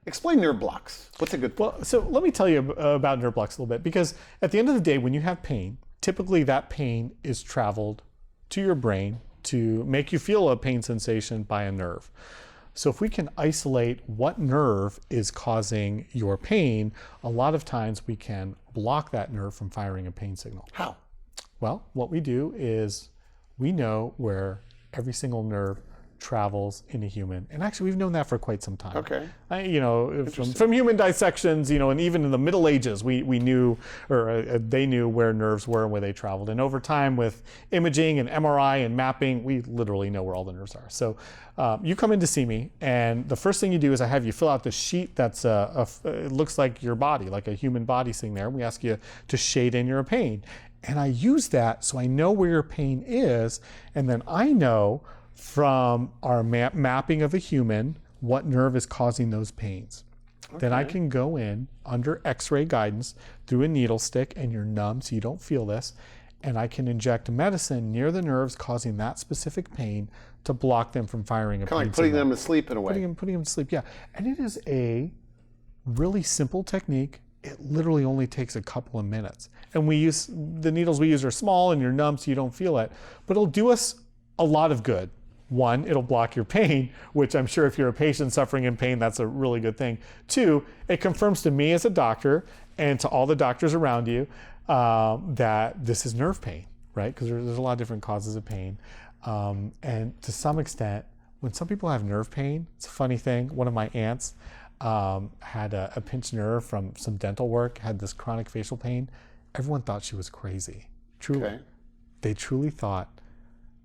Explain nerve blocks. What's a good thing? Well, so let me tell you about nerve blocks a little bit, because at the end of the day, when you have pain, typically that pain is traveled to your brain to make you feel a pain sensation by a nerve. So if we can isolate what nerve is causing your pain, a lot of times we can block that nerve from firing a pain signal. How? Well, what we do is we know where every single nerve travels in a human. And actually, we've known that for quite some time. Okay. From human dissections, and even in the Middle Ages, we knew, or they knew where nerves were and where they traveled. And over time, with imaging and MRI and mapping, we literally know where all the nerves are. So you come in to see me, and the first thing you do is I have you fill out the sheet that's it looks like your body, like a human body sitting there. We ask you to shade in your pain. And I use that so I know where your pain is, and then I know from our mapping of a human what nerve is causing those pains. Okay. Then I can go in under x-ray guidance through a needle stick, and you're numb so you don't feel this, and I can inject medicine near the nerves causing that specific pain to block them from firing a pain signal. Kind of like putting them to sleep in a way. Putting them to sleep, yeah. And it is a really simple technique. It literally only takes a couple of minutes. And the needles we use are small and you're numb so you don't feel it, but it'll do us a lot of good. One, it'll block your pain, which I'm sure if you're a patient suffering in pain, that's a really good thing. Two, it confirms to me as a doctor and to all the doctors around you that this is nerve pain, right? Because there's a lot of different causes of pain. And to some extent, when some people have nerve pain, it's a funny thing. One of my aunts had a pinched nerve from some dental work, had this chronic facial pain. Everyone thought she was crazy. Truly. Okay. They truly thought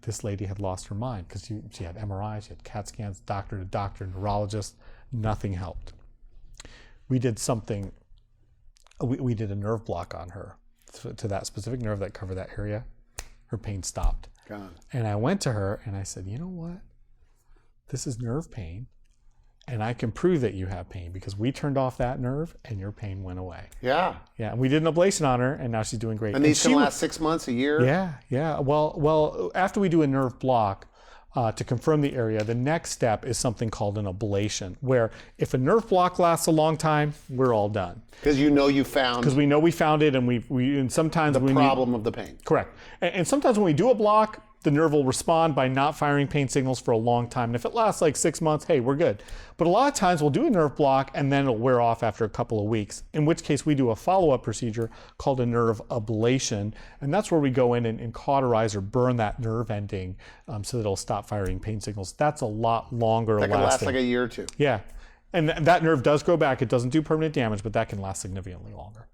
this lady had lost her mind, because she had MRI, she had CAT scans, doctor to doctor, neurologist, nothing helped. We did something, we did a nerve block on her to that specific nerve that covered that area. Her pain stopped. God. And I went to her and I said, you know what? This is nerve pain, and I can prove that you have pain because we turned off that nerve and your pain went away. Yeah. Yeah, and we did an ablation on her, and now she's doing great. And these can last 6 months, a year? Yeah. Well, after we do a nerve block to confirm the area, the next step is something called an ablation, where if a nerve block lasts a long time, we're all done. Because you know you found... Because we know we found it, and and sometimes the problem of the pain. Correct. And sometimes when we do a block, the nerve will respond by not firing pain signals for a long time. And if it lasts like 6 months, hey, we're good. But a lot of times we'll do a nerve block and then it'll wear off after a couple of weeks, in which case we do a follow-up procedure called a nerve ablation. And that's where we go in and cauterize or burn that nerve ending so that it'll stop firing pain signals. That's a lot longer lasting. That can last like a year or two. Yeah. And that nerve does grow back. It doesn't do permanent damage, but that can last significantly longer.